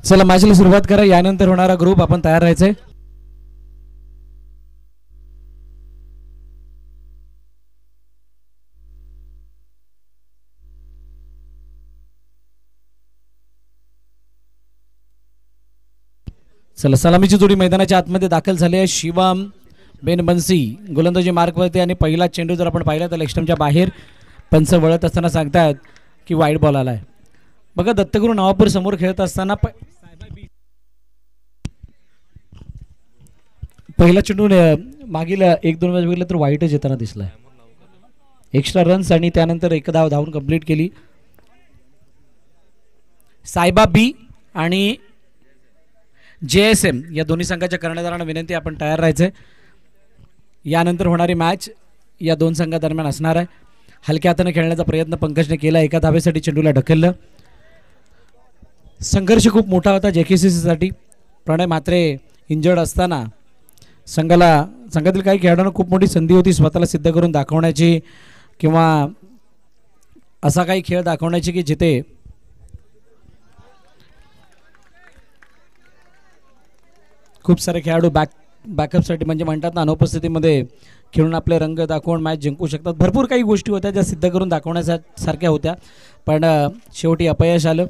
चला मॅचला सुरुवात करा. यानंतर होणारा ग्रुप आपण तयार राहायचंय. चला सलामीची जोडी मैदानाच्या आतमध्ये दाखल झाली आहे. शिवम बेन बन्सी गोलंदाजी मार्कवरती आणि पहिला चेंडू जर आपण पाहिला तर लेगस्टंपच्या बाहेर पंच वळत असताना सांगतायत की वाईड बॉल आलाय. बघा दत्तगुरू नवापूर समोर खेळत असताना पहिला चेंडू मागील 1-2 वेळा बघितलं तर वाईटच येताना दिसलाय. एक्स्ट्रा रन्स आणि त्यानंतर एक धाव धावून कंप्लीट केली. सायबा बी आणि JSM या दोन्ही संघाच्या कर्णधारांना विनंती आपण तयार राहायचंय. यानंतर होणारी मॅच या दोन संघादरम्यान असणार आहे. हलक्या हाताने खेळण्याचा प्रयत्न पंकजने केला. एका धावेसाठी चेंडूला ढकललं. संघर्ष खूप मोठा होता JKCC साठी. प्रणय म्हात्रे इंजर्ड असताना संघातील काही खेळाडूंना खूप मोठी संधी होती स्वतःला सिद्ध करून दाखवण्याची किंवा असा काही खेळ दाखवण्याची की जिथे खूप सारे खेळाडू बॅकअपसाठी म्हणजे म्हणतात ना अनुपस्थितीमध्ये खेळून आपले रंग दाखवून मॅच जिंकू शकतात. भरपूर काही गोष्टी होत्या ज्या सिद्ध करून दाखवण्यासारख्या होत्या पण शेवटी अपयश आलं.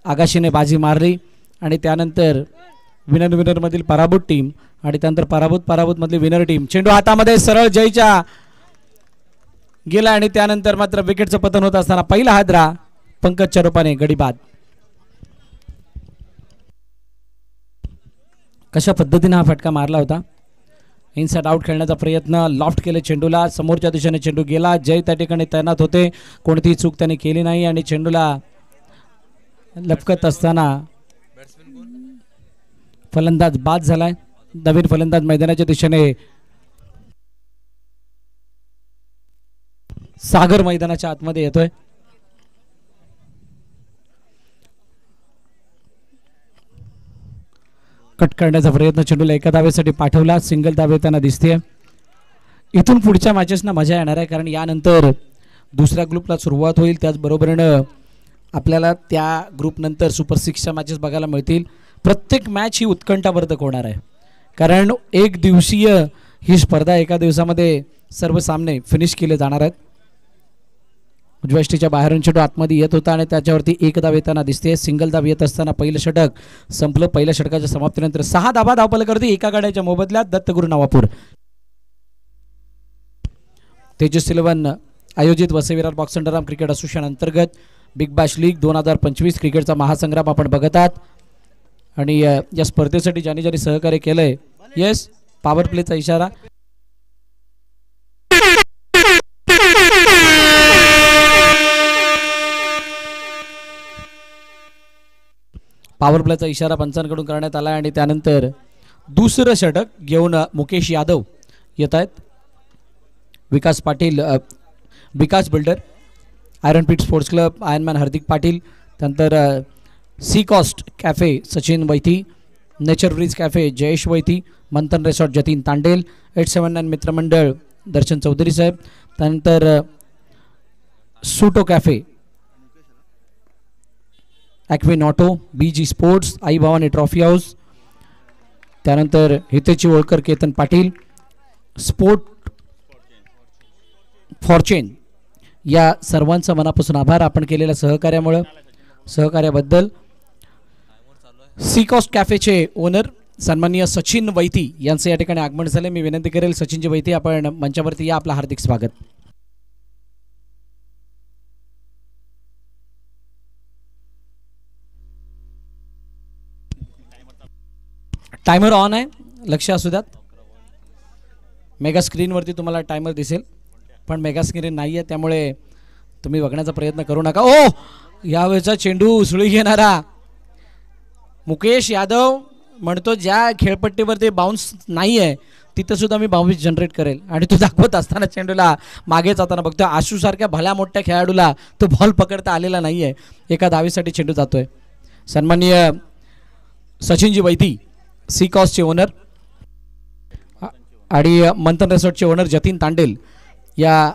आगाशीने बाजी मारली आणि त्यानंतर विनरमधील पराभूत टीम आणि त्यानंतर पराभूतमधली विनर टीम. चेंडू हातामध्ये सरळ जयच्या गेला आणि त्यानंतर मात्र विकेटचं पतन होत असताना पहिला हादरा पंकजच्या रूपाने गडी बाद. कशा पद्धतीने हा फटका मारला होता. इनसाइड आउट खेळण्याचा प्रयत्न लॉफ्ट केले चेंडूला. समोरच्या दिशेने चेंडू गेला. जय त्या ठिकाणी तैनात होते. कोणतीही चूक त्याने केली नाही आणि चेंडूला लपकत असताना फलंदाज बाद झालाय. नवीन फलंदाज मैदानाच्या दिशेने सागर मैदानाच्या आतमध्ये येतोय. कट करण्याचा प्रयत्न चेंडूला एका धावेसाठी पाठवला. सिंगल धावे त्यांना दिसते. इथून पुढच्या मॅचेसना मजा येणार आहे कारण यानंतर दुसऱ्या ग्रुपला सुरुवात होईल. त्याचबरोबरीनं आपल्याला त्या ग्रुपनंतर सुपर 6च्या मॅचेस बघायला मिळतील. प्रत्येक मॅच ही उत्कंठावर्धक होणार आहे कारण एक दिवसीय ही स्पर्धा एका दिवसामध्ये सर्व सामने फिनिश केले जाणार आहेत. उजव्या बाहेरून चेंडू आतमध्ये येत होता आणि त्याच्यावरती एक धाव येताना दिसते. सिंगल धाव येत असताना पहिलं षटक संपलं. पहिल्या षटकाच्या समाप्तीनंतर 6 धावा धावफलकावरती एका गाड्याच्या मोबदल्यात दत्तगुरू नवापूर. तेजस सिल्वन आयोजित Vasai Virar box underarm cricket association अंतर्गत बिग बॅश लीग 2025 क्रिकेटचा महासंग्राम आपण बघत आहात आणि या स्पर्धेसाठी ज्यांनी सहकार्य केलंय येस पॉवर प्लेचा इशारा. पॉवर प्लेचा इशारा पंचांकडून करण्यात आला आणि त्यानंतर दुसरं षटक घेऊन मुकेश यादव येत आहेत. Vikas Patil Vikas builder, iron pit sports club ironman Hardik Patil, त्यानंतर sea coast cafe Sachin Vaithi, nature bridge cafe Jayesh Vaithi, Manthan resort Jatin Tandel, 879 मित्रमंडळ दर्शन चौधरी साहेब, त्यानंतर सुटो कॅफे ॲक्विन auto, BG sports, Aai Bhavani trophy house, त्यानंतर हितेची होळकर केतन पाटील, स्पोर्ट फॉर्च्यून या सर्वांचा मनापासून आभार आपण केलेल्या सहकार्याबद्दल. सी कॉस्ट कॅफेचे ओनर सन्माननीय सचिन वैथी यांचे या ठिकाणी आगमन झाले. मी विनंती करेल सचिनजी वैथी आपण मंचावरती या. आपलं हार्दिक स्वागत. टायमर ऑन आहे, लक्ष असू द्यात. मेगा स्क्रीनवरती तुम्हाला टायमर दिसेल पण मेगा स्क्रीन नाही आहे त्यामुळे तुम्ही बघण्याचा प्रयत्न करू नका. ओ यावेळेचा चेंडू उसळी घेणारा मुकेश यादव म्हणतो ज्या खेळपट्टीवरती बाउन्स नाही आहे तिथं सुद्धा मी बाउन्स जनरेट करेल आणि तो दाखवत असताना चेंडूला मागे जाताना बघतोय. आशूसारख्या भल्या मोठ्या खेळाडूला तो बॉल पकडता आलेला नाही आहे. एका धावेसाठी चेंडू जातोय. सन्माननीय सचिनजी वैथी सी कॉस्टचे ओनर आणि मंथन रिसॉर्टचे ओनर जतीन तांडेल या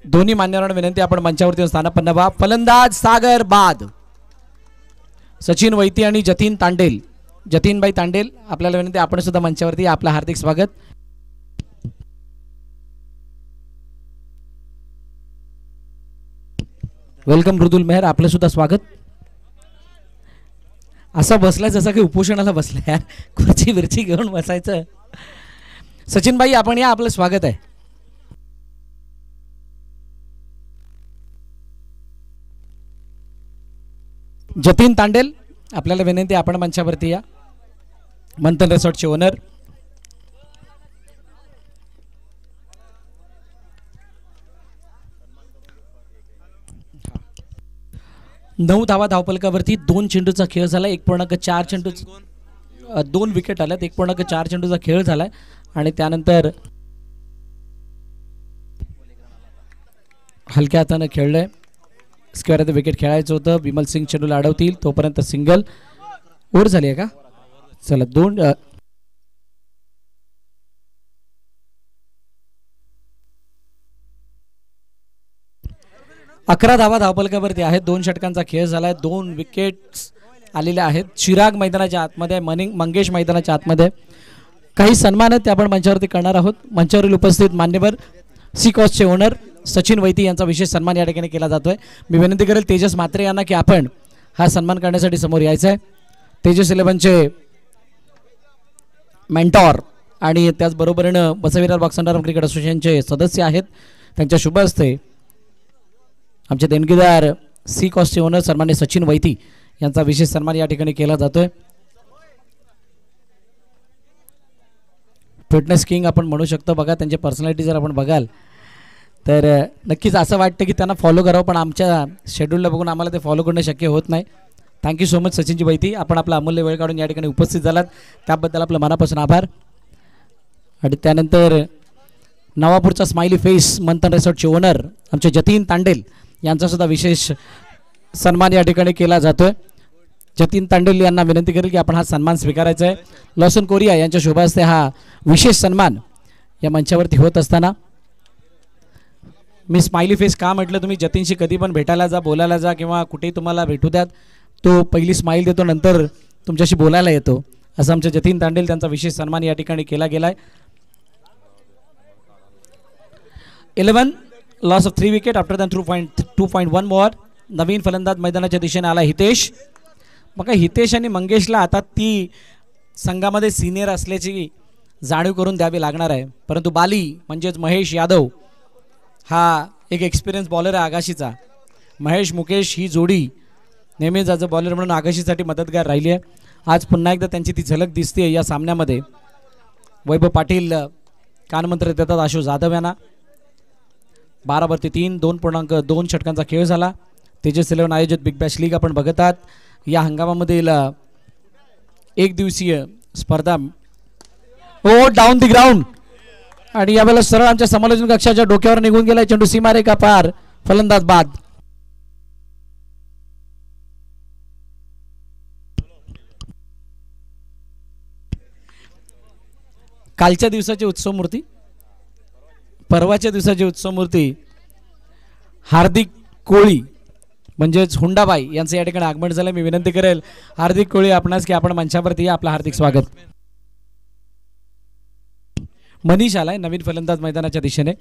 दोन्ही मान्यवरांना विनंती आपण मंचावरती स्थानापन्न व्हा. फलंदाज सागर बाद. सचिन वैती आणि जतीन तांडेल. जतीनबाई तांडेल आपल्याला विनंती, आपण सुद्धा मंचावरती आपलं हार्दिक स्वागत. वेलकम मृदुल मेहर, आपलं सुद्धा स्वागत. असा बसलाय जसा की उपोषणाला बसलाय यार, खुर्ची बिर्ची घेऊन बसायचं. सचिनबाई आपण या, आपलं स्वागत आहे. जतीन तांडेल आपल्याला विनंती, आपण मंचावरती या. मंथन रिसॉर्टचे ओनर. नऊ धावा धावपलकावरती. 2 चेंडूचा खेळ झाला. 1.4 चेंडू, 2 विकेट आल्यात. 1.4 चेंडूचा खेळ झालाय आणि त्यानंतर हलक्या हाताने खेळलंय. स्क्वेअर द विकेट खेळायचं होतं. विमल सिंग चेंडूला अडवतील तोपर्यंत सिंगल. ओव्हर झाली आहे का? चला 2 11 धावा धावपलकावरती आहेत. 2 षटकांचा खेळ झालाय. 2 विकेट्स आलेल्या आहेत. चिराग मैदानाच्या आतमध्ये, मंगेश मैदानाच्या आतमध्ये. काही सन्मान आहेत ते आपण मंचावरती करणार आहोत. मंचावरील उपस्थित मान्यवर सी कॉस्टचे ओनर सचिन वैती यांचा विशेष सन्मान या ठिकाणी केला जातोय. मी विनंती करेल तेजस म्हात्रे यांना की आपण हा सन्मान करण्यासाठी समोर यायचं आहे. तेजस 11चे मेंटॉर आणि त्याचबरोबरीनं बसविरार बॉक्संडर क्रिकेट असोसिएशनचे सदस्य आहेत. त्यांच्या शुभ हस्ते आमचे देणगीदार सी कॉस्टचे ओनर सन्मान्य सचिन वैती यांचा विशेष सन्मान या ठिकाणी केला जातोय. फिटनेस किंग आपण म्हणू शकतो. बघा त्यांची पर्सनॅलिटी जर आपण बघाल तर नक्कीच असं वाटतं की त्यांना फॉलो करावं, पण आमच्या शेड्यूलला बघून आम्हाला ते फॉलो करणं शक्य होत नाही. थँक्यू सो मच सचिनजी वैती, आपण आपला अमूल्य वेळ काढून या ठिकाणी उपस्थित झालात त्याबद्दल आपलं मनापासून आभार. आणि त्यानंतर नवापूरचा स्माइली फेस मंथन रिसॉर्टचे ओनर आमचे जतीन तांडेल यांचा सुद्धा विशेष सन्मान या ठिकाणी केला जातोय. जतीन तांडेल यांना विनंती करेल की आपण हा सन्मान स्वीकारायचा आहे. लॉसन कोरिया यांच्या शुभ हस्ते हा विशेष सन्मान या मंचावरती होत असताना, मी स्माइली फेस का म्हटलं, तुम्ही जतीनशी कधी पण भेटायला जा, बोलायला जा किंवा कुठेही तुम्हाला भेटू द्यात, तो पहिली स्माइल देतो नंतर तुमच्याशी बोलायला येतो. असं आमच्या जतीन तांडेल त्यांचा विशेष सन्मान या ठिकाणी केला गेलाय. 11 loss of 3 wicket after than 2.1 मोर. नवीन फलंदाज मैदानाच्या दिशेने आला हितेश. मग हितेश आणि मंगेशला आता ती संघामध्ये सिनियर असल्याची जाणीव करून द्यावी लागणार आहे. परंतु बाली म्हणजेच महेश यादव हा एक एक्सपिरियन्स बॉलर आहे आगाशीचा. महेश मुकेश ही जोडी नेहमीच ॲज अ बॉलर म्हणून आगाशीसाठी मदतगार राहिली आहे. आज पुन्हा एकदा त्यांची ती झलक दिसते या सामन्यामध्ये. वैभव पाटील कानमंत्र देतात आशु जाधव यांना. 12/3 2.2 षटकांचा खेळ झाला. तेजस 11 आयोजित बिग बॅश लीग आपण बघत आहात. या हंगामामधील एक दिवसीय स्पर्धा. ओ डाऊन दी ग्राउंड आणि यावेळेला सरळ आमच्या समालोचन कक्षाच्या डोक्यावर निघून गेलाय चेंडू. सीमारेखा पार, फलंदाज बाद. कालच्या दिवसाची उत्सव मूर्ती, परवाच्या दिवसाची उत्सव मूर्ती हार्दिक कोळी म्हणजेच हुंडाबाई यांचं या ठिकाणी आगमन झालं. मी विनंती करेल हार्दिक कोळी आपणास की आपण मंचावरती या. आपलं हार्दिक स्वागत. मनीष आलाय नवीन फलंदाज मैदानाच्या दिशेने.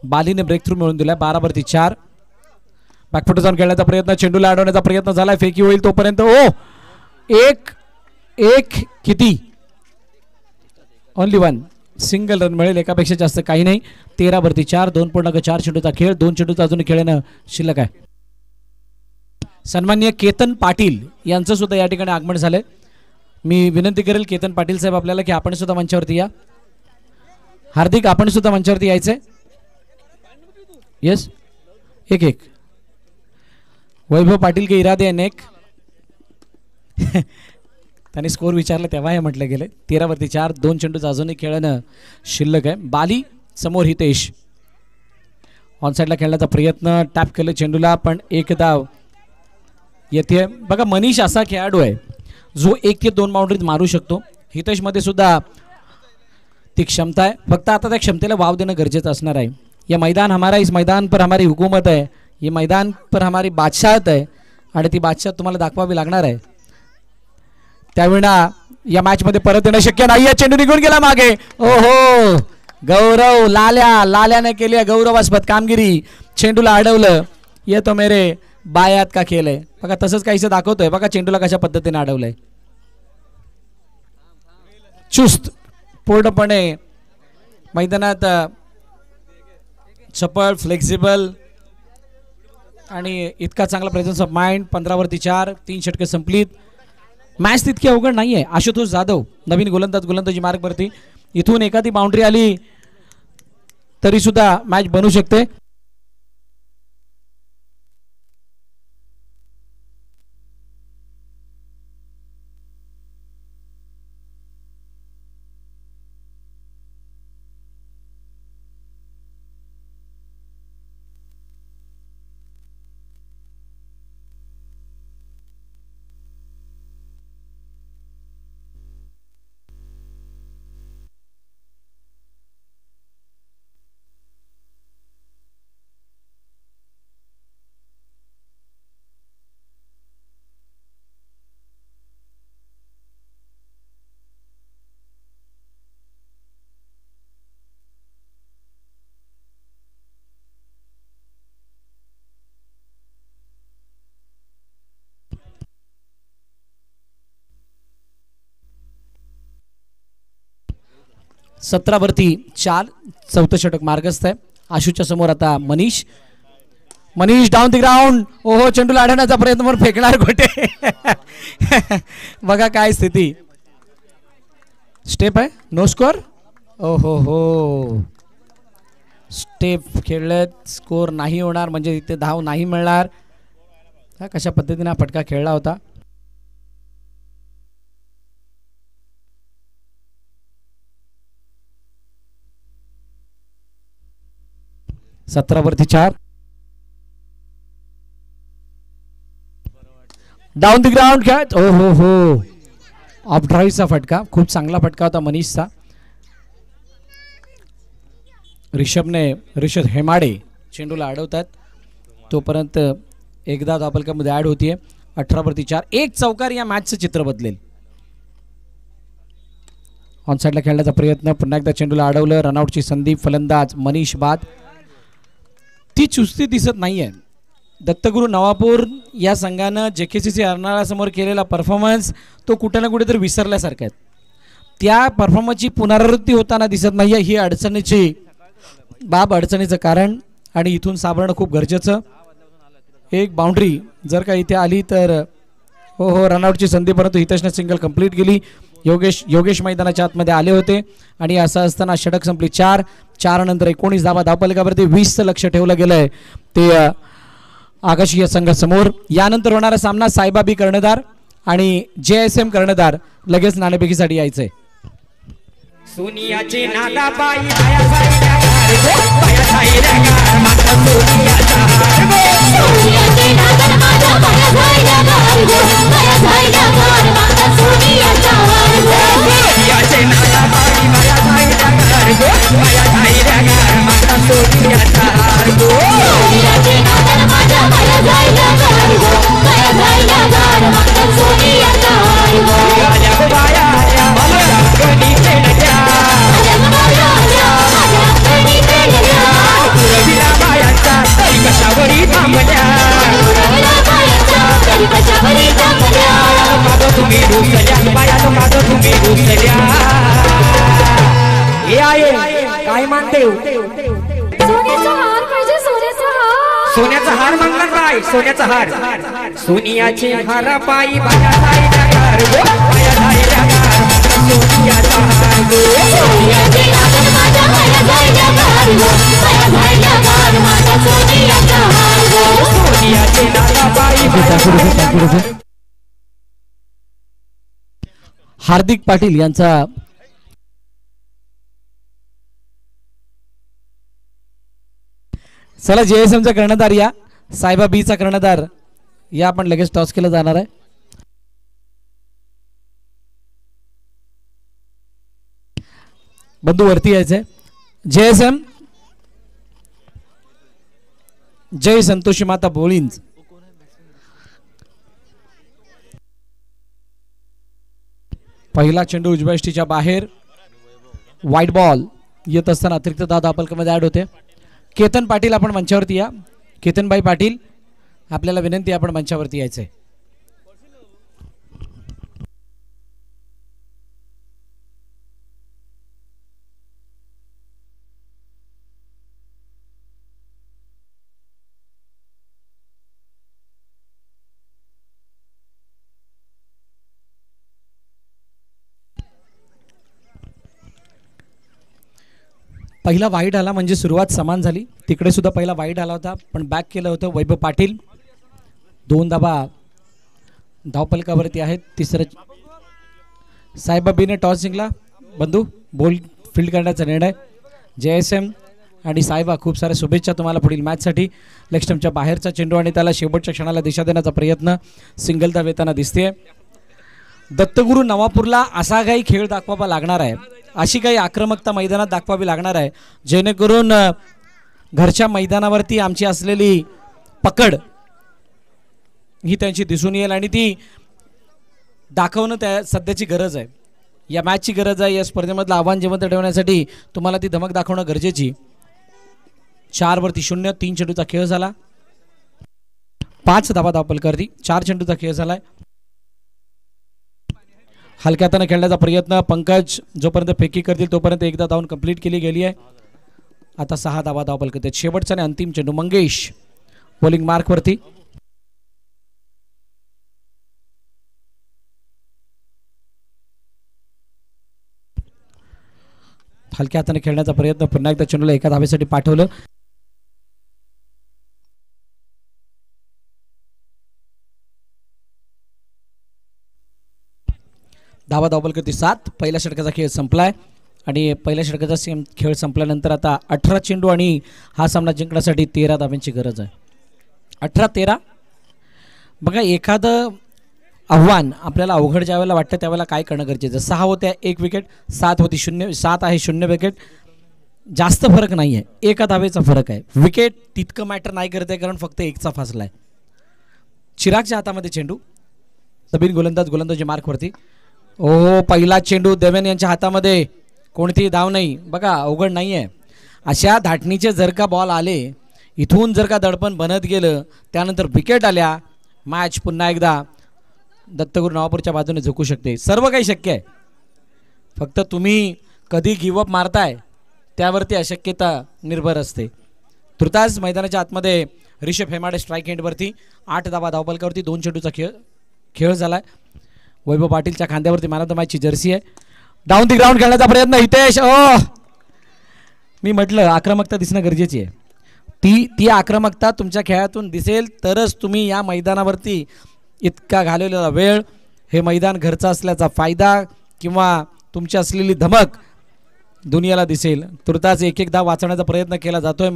बालीने ब्रेक थ्रू मिळवून दिलाय. 12/4 बॅकफुट जाऊन खेळण्याचा प्रयत्न, चेंडूला अडवण्याचा प्रयत्न झालाय. फेकी होईल तोपर्यंत एक किती, ओनली 1 सिंगल रन मिळेल. एकापेक्षा जास्त काही नाही. 13/4 2.4 चेंडूचा खेळ. 2 चेंडूचा अजून खेळणं शिल्लक आहे. सन्माननीय केतन पाटील यांचं सुद्धा या ठिकाणी आगमन झालंय. मी विनंती करेल केतन पाटील साहेब आपल्याला की आपण सुद्धा मंचावरती या. हार्दिक आपण सुद्धा मंचावरती यायचंय. येस 1-1. वैभव पाटील के इरादे अनेक. त्यांनी स्कोर विचारला तेव्हा हे म्हटलं गेलं. 13/4 2 चेंडूचा अजूनही खेळणं शिल्लक आहे. बाली समोर हितेश. ऑनसाईडला खेळण्याचा प्रयत्न, टॅप केलं चेंडूला पण एक धाव येते. बघा मनीष असा खेळाडू आहे जो 1 ते 2 बाउंड्रीज मारू शकतो. हितेशमध्ये सुद्धा ती क्षमता आहे. फक्त आता त्या क्षमतेला वाव देणं गरजेचं असणार आहे. ये मैदान हमारा, इस मैदान पर हमारी हुकूमत है, ये मैदान पर हमारी बादशाहत है आणि ती बादशाह तुम्हाला दाखवावी लागणार आहे. त्यावेळा या मॅच मध्ये परत येणं शक्य नाहीये. चेंडू निघून गेला मागे. ओहो, गौरव लाल्याने केली गौरवास्पद कामगिरी. चेंडूला अडवलं. ये तो मेरे बायात का खेळ आहे बघा. तसंच काहीच दाखवतोय बघा चेंडूला कशा पद्धतीने अडवलंय. चुस्त पूर्णपणे मैदानात चपळ, फ्लेक्झिबल आणि इतका चांगला प्रेझेन्स ऑफ माइंड. 15 वरती 4, 3 षटके संपलीत. मॅच तितकी अवघड नाहीये. आशुतोष जाधव नवीन गोलंदाजी मार्गवरती. इथून एखादी बाउंड्री आली तरी सुद्धा मॅच बनू शकते. सतरा वरती 4, चौथं षटक मार्गस्थ आहे. आशूच्या समोर आता मनीष डाऊन द ग्राउंड. ओहो, चेंडूला अडवण्याचा प्रयत्न पण फेकणार गोटे. बघा काय स्थिती. स्टेप आहे, नो स्कोर. ओहो हो, स्टेप खेळलेत, स्कोर नाही होणार म्हणजे इथे धाव नाही मिळणार. कशा पद्धतीने हा फटका खेळला होता. 17 वरती 4, डाऊन द ग्राउंड कॅच. ओ हो हो, ऑफ ड्राईव्हचा फटका. खूप चांगला फटका होता मनीषचा. ऋषभ हेमाडे चेंडूला अडवतात. तोपर्यंत एकदा धावफलकामध्ये ऍड होतीये. 18 वरती 4, एक चौकार या मॅचचं चित्र बदलेल. ऑन साइडला खेळण्याचा प्रयत्न, पुन्हा एकदा चेंडूला अडवलं. रनआउटची संधी. फलंदाज मनीष बाद. ती चुस्ती दिसत नाहीये. दत्तगुरु नवापूर या संघानं JKCC अर्नाळा समोर केलेला परफॉर्मन्स तो कुठे ना कुठेतरी विसरल्यासारखा आहे. त्या परफॉर्मन्सची पुनरावृत्ती होताना दिसत नाहीये. ही अडचणीचं कारण आणि इथून सावरणं खूप गरजेचं. एक बाउंड्री जर का इथे आली तर हो रनआउटची संधी, परंतु हितेशने सिंगल कंप्लीट केली. योगेश मैदानाच्या आतमध्ये आले होते आणि असं असताना षटक संपली. 4 नंतर 19 धावा धावफलकावरती. 20चं लक्ष ठेवलं गेलंय ते आकाशीय संघासमोर. यानंतर होणारा सामना साईबा बी कर्णधार आणि JSM कर्णधार लगेच नाणेफेकीसाठी यायचंय. सोनियाचे नादा बाई बाया साईला बाया साईला गार माता सोनियाचा सोनियाचे नादा माझा बाया साईला गार बाया साईला गार माता सोनियाचा सोनियाचे नादा बाई बाया साईला गार बाया साईला गार माता सोनियाचा सोनियाचे नादा माझा बाया साईला गार बाया साईला गार माता सोनियाचा आल्या गो बाया मला गणिते नद्या कशावरी थांबल्या मागं तुम्ही रुसल्या बाया मागं तुम्ही रुसल्या. हे आहे काय मानते सोन्याचा हार मागणार बाई. सोन्याचा हार सोनियाचे हार पायी बाया जायला गार बाया जायला गार सोनियाचा हार सोनियाचे नाद माझा बाया जायला गार बाया जायला गार माझा सोनियाचा हार सोनियाचे नाद पायी. हार्दिक पाटील यांचा चला JSMचा कर्णधार या साईबा बीचा कर्णधार या आपण लगेच टॉस केलं जाणार आहे. बंधू वरती यायचंय. JSM जय संतोषी माता बोळींज. पहिला चेंडू उजव्या यष्टीच्या बाहेर, वाईट बॉल येत असताना अतिरिक्त धाव धावफलकामध्ये ॲड होते. केतन पाटील आपण मंचावरती या. केतनभाई पाटील आपल्याला विनंती आपण मंचावरती यायचंय. पहिला वाईड आला म्हणजे सुरुवात समान झाली. तिकडे सुद्धा पहिला वाईड आला होता पण बॅक केलं होतं वैभव पाटील. 2 धाबा धावफलकावरती आहेत. तिसरं साईबाबीने टॉस जिंकला. बंधू बॉल फील्ड करण्याचा निर्णय. JSM आणि साहेबा खूप साऱ्या शुभेच्छा तुम्हाला पुढील मॅचसाठी. लेग स्टंपच्या बाहेरचा चेंडू आणि त्याला शेवटच्या क्षणाला दिशा देण्याचा प्रयत्न. सिंगल धाव येताना दिसते. दत्तगुरू नवापूरला असा काही खेळ दाखवावा लागणार आहे, अशी काही आक्रमकता मैदानात दाखवावी लागणार आहे जेणेकरून घरच्या मैदानावरती आमची असलेली पकड ही त्यांची दिसून येईल आणि ती दाखवणं त्या सध्याची गरज आहे. या मॅचची गरज आहे. या स्पर्धेमधलं आव्हान जिवंत ठेवण्यासाठी तुम्हाला ती धमक दाखवणं गरजेची. 4-0 3 चेंडूचा खेळ झाला. 5 धावा धावफलकावरती 4 चेंडूचा खेळ झालाय. हलक्या हाताने खेळण्याचा प्रयत्न. पंकज जोपर्यंत फेकी करतील तोपर्यंत एकदा धावून कंप्लीट केली गेली आहे. आता 6 धावा धावफलकावरती. शेवटचा आणि अंतिम चेंडू. मंगेश बॉलिंग मार्कवरती. हलक्या हाताने खेळण्याचा प्रयत्न. पुन्हा एकदा चेंडूला एका धावेसाठी पाठवलं. धावा धावफलकावरती 7. पहिल्या षटकाचा खेळ संपलाय आणि पहिल्या षटकाचा खेळ संपल्यानंतर आता 18 चेंडू आणि हा सामना जिंकण्यासाठी 13 धाव्यांची गरज आहे. 18-13. बघा एखादं आव्हान आपल्याला अवघड ज्या वेळेला वाटतं त्यावेळेला काय करणं गरजेचं. 6 होत्या 1 विकेट, 7 होती 0, 7 आहे 0 विकेट. जास्त फरक नाही आहे, एका धावेचा फरक आहे. विकेट तितकं मॅटर नाही करत आहे कारण फक्त एकचा फासला आहे. चिरागच्या हातामध्ये चेंडू. नवीन गोलंदाजी मार्कवरती. ओ पहिला चेंडू देवेन यांच्या हातामध्ये. कोणतीही धाव नाही. बघा अवघड नाही आहे. अशा धाटणीचे जर का बॉल आले, इथून जर का दडपण बनत गेलं, त्यानंतर विकेट आल्या, मॅच पुन्हा एकदा दत्तगुरू नवापूरच्या बाजूने झुकू शकते. सर्व काही शक्य आहे. फक्त तुम्ही कधी गिवअप मारताय त्यावरती अशक्यता निर्भर असते. तुर्तास मैदानाच्या आतमध्ये ऋषभ हेमाडे स्ट्राईक एंडवरती. 8 धावा धावफलकावरती. 2 चेंडूचा खेळ झालाय. वैभव पाटीलच्या खांद्यावरती मॅन ऑफ द मॅचची जर्सी आहे. डाऊन दी ग्राउंड खेळण्याचा प्रयत्न. हितेश मी म्हटलं आक्रमकता दिसणं गरजेची आहे. ती आक्रमकता तुमच्या खेळातून दिसेल तरच तुम्ही या मैदानावरती इतका घालवलेला वेळ, हे मैदान घरचं असल्याचा फायदा किंवा तुमची असलेली धमक दुनियाला दिसेल. तुर्तास एक धाव वाचवण्याचा प्रयत्न केला जातोय.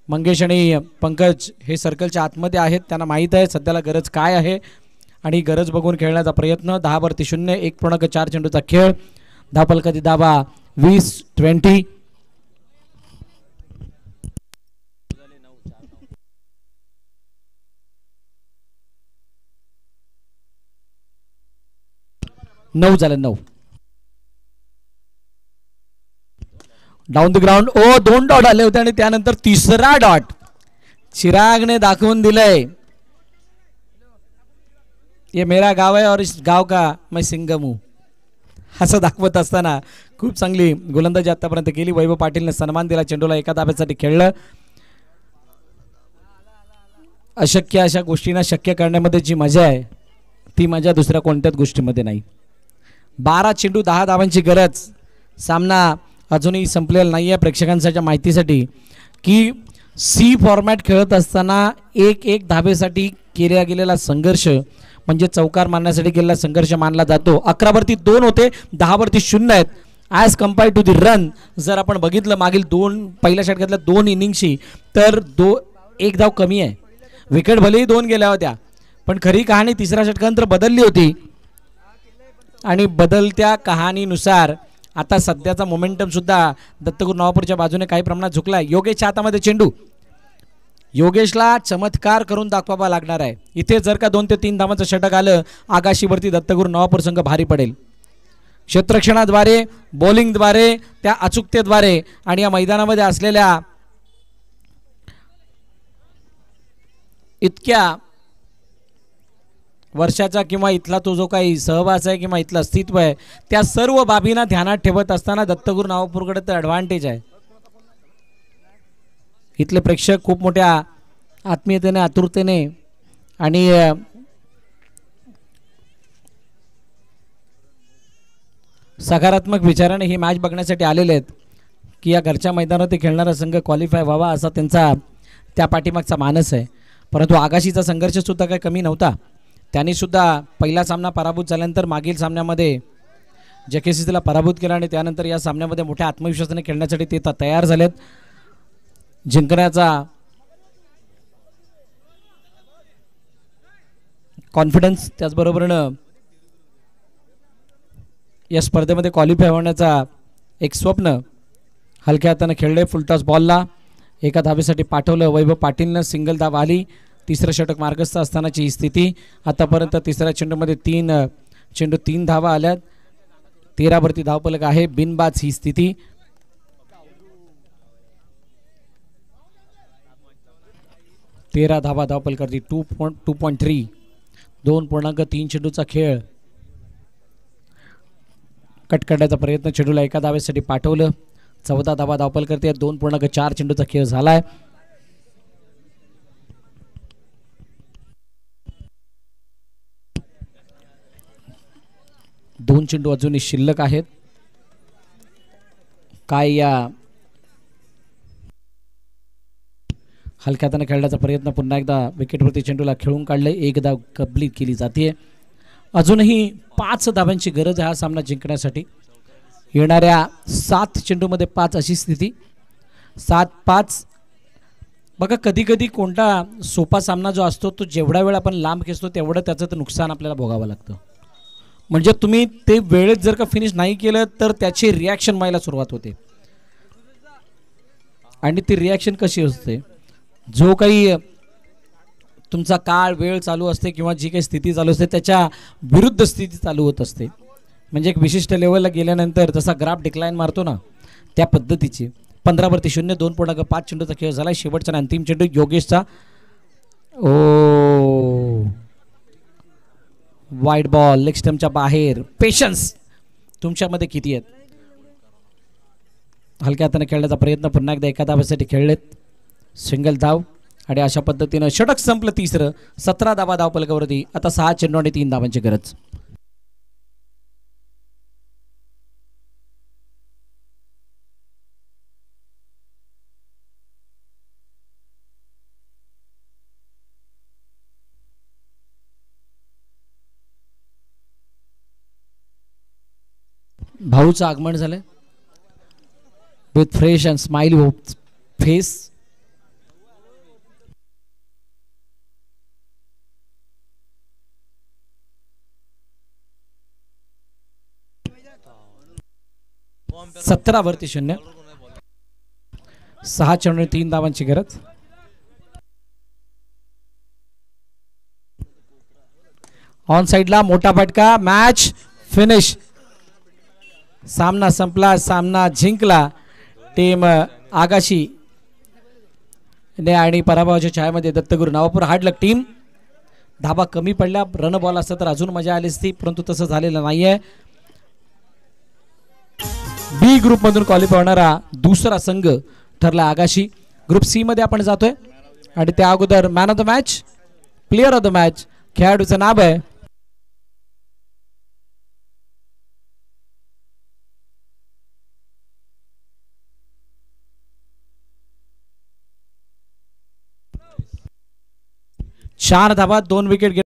मंगेश आणि पंकज हे सर्कलच्या आतमध्ये आहेत. त्यांना माहीत आहे सध्याला गरज काय आहे आणि गरज बघून खेळण्याचा प्रयत्न. 10-0 1.4 चेंडूचा खेळ. धावफलकाची धावा 20-20. नऊ झाले. 9 डाऊन द ग्राउंड. 2 डॉट आले होते आणि त्यानंतर तिसरा डॉट चिरागने दाखवून दिलंय. ये मेरा गाव है और इस गाव का मैं सिंगम हूं असं दाखवत असताना खूप चांगली गोलंदाजी आतापर्यंत केली. वैभव पाटीलने सन्मान दिला. चेंडूला एका धाब्यासाठी खेळलं. अशक्य अशा गोष्टींना शक्य करण्यामध्ये जी मजा आहे ती मजा दुसऱ्या कोणत्याच गोष्टीमध्ये नाही. 12 चेंडू 10 धावांची गरज. सामना अजूनही संपलेला नाही आहे. प्रेक्षकांच्या माहितीसाठी की सी फॉर्मॅट खेळत असताना 1-1 धाबेसाठी केला गेलेला संघर्ष म्हणजे चौकार मारण्यासाठी केलेला संघर्ष मानला जातो. 11-2 होते, 10-0 आहेत as compared to the run. जर आपण बघितलं मागील पहिल्या षटकातल्या 2 इनिंगशी तर 1 धाव कमी आहे. विकेट भलेही 2 गेल्या होत्या पण खरी कहाणी तिसऱ्या षटकानंतर बदलली होती आणि बदलत्या कहाणीनुसार आता सध्याचा मोमेंटम सुद्धा दत्तगुरू नवापूरच्या बाजूने काही प्रमाणात झुकलाय. योगेशच्या हातामध्ये चेंडू. योगेशला चमत्कार करून दाखवावा लागणार आहे. इथे जर का 2 ते 3 धावांचं षटक आलं आकाशीवरती दत्तगुरू नवापूर संघ भारी पडेल. क्षेत्ररक्षणाद्वारे, बॉलिंगद्वारे, त्या अचूकतेद्वारे आणि या मैदानामध्ये असलेल्या इतक्या वर्षाचा किंवा इथला तो जो काही सहवास आहे किंवा इथलं अस्तित्व आहे त्या सर्व बाबींना ध्यानात ठेवत असताना दत्तगुरू नावापूरकडे तर ॲडव्हान्टेज आहे. इथले प्रेक्षक खूप मोठ्या आत्मीयतेने, आतुरतेने आणि सकारात्मक विचाराने ही मॅच बघण्यासाठी आलेले आहेत की या घरच्या मैदानात खेळणारा संघ क्वालिफाय व्हावा असा त्यांचा त्या पाठीमागचा मानस आहे. परंतु आगाशीचा संघर्ष सुद्धा काही कमी नव्हता. त्यांनी सुद्धा पहिला सामना पराभूत झाल्यानंतर मागील सामन्यामध्ये JKCCला पराभूत केला आणि त्यानंतर या सामन्यामध्ये मोठ्या आत्मविश्वासाने खेळण्यासाठी ते तयार झालेत. जिंकण्याचा कॉन्फिडन्स, त्याचबरोबरीनं या स्पर्धेमध्ये क्वालिफाय होण्याचा एक स्वप्न हलक्या हाताने खेळले. फुलटॉस बॉलला एका धावेसाठी पाठवलं. वैभव पाटीलनं सिंगल धाव आली. तिसरं षटक मार्गस्थ असतानाची ही स्थिती. आतापर्यंत तिसऱ्या चेंडूमध्ये 3 धावा आल्यात. 13 वरती धावफलक आहे. बिनबाद ही स्थिती. तेरा धावा धावफलकावरती. 2.3 2.3 चेंडूचा खेळ. कट करण्याचा प्रयत्न, चेंडूला एका धावेसाठी पाठवलं. 14 धावा धावफलकावरती. 2.4 चेंडूचा खेळ झालाय. दोन चेंडू अजूनही शिल्लक आहेत. काय या हलक्या हाताने खेळण्याचा प्रयत्न, पुन्हा एकदा विकेटवरती चेंडूला खेळून काढले. एक धाव कंप्लीट केली जाते. अजूनही 5 धावांची गरज आहे हा सामना जिंकण्यासाठी. येणाऱ्या 7 चेंडूमध्ये 5 अशी स्थिती. 7-5. बघा, कधी कधी कोणता सोपा सामना जो असतो तो जेवढा वेळ आपण लांब खेचतो तेवढं त्याचं तर नुकसान आपल्याला भोगावं लागतं. म्हणजे तुम्ही ते वेळेत जर का फिनिश नाही केलं तर त्याची रिॲक्शन व्हायला सुरुवात होते. आणि ती रिॲक्शन कशी असते, जो काही तुमचा काळ वेळ चालू असते किंवा जी काही स्थिती चालू असते त्याच्या विरुद्ध स्थिती चालू होत असते. म्हणजे एक विशिष्ट लेवलला गेल्यानंतर जसा ग्राफ डिक्लाइन मारतो ना त्या पद्धतीची. 15 वरती 0 2.5 चेंडूचा खेळ झाला. शेवटचा अंतिम चेंडू योगेशचा. ओ, वाईड बॉल, लेग स्टंपच्या बाहेर. पेशन्स तुमच्यामध्ये किती आहेत? हलक्या हाताने खेळण्याचा प्रयत्न, पुन्हा एकदा एका धावेसाठी खेळलेत. सिंगल धाव आणि अशा पद्धतीनं षटक संपलं तिसरं. 17 धावा धावफलकावरती. आता 6 चेंडू आणि 3 धावांची गरज. भाऊचं आगमन झालंय with fresh and smiley face. सतरा वरती 0. 6 चेंडू 3 धावांची गरज. ऑन साइडला मोठा फटका. Match finish. सामना संपला, सामना जिंकला टीम आगाशी ने आणि पराभवाच्या छायामध्ये दत्तगुरू नावापूर हार्डलक टीम. धाबा कमी पडल्या. रन बॉल असता तर अजून मजा आली असती, परंतु तसं झालेलं नाहीये. बी ग्रुप मधून क्वालिफाय होणारा दुसरा संघ ठरला आगाशी. ग्रुप सी मध्ये आपण जातोय आणि त्या अगोदर man of the match, player of the match खेळाडूचं नाव आहे चार धावा 2 विकेट.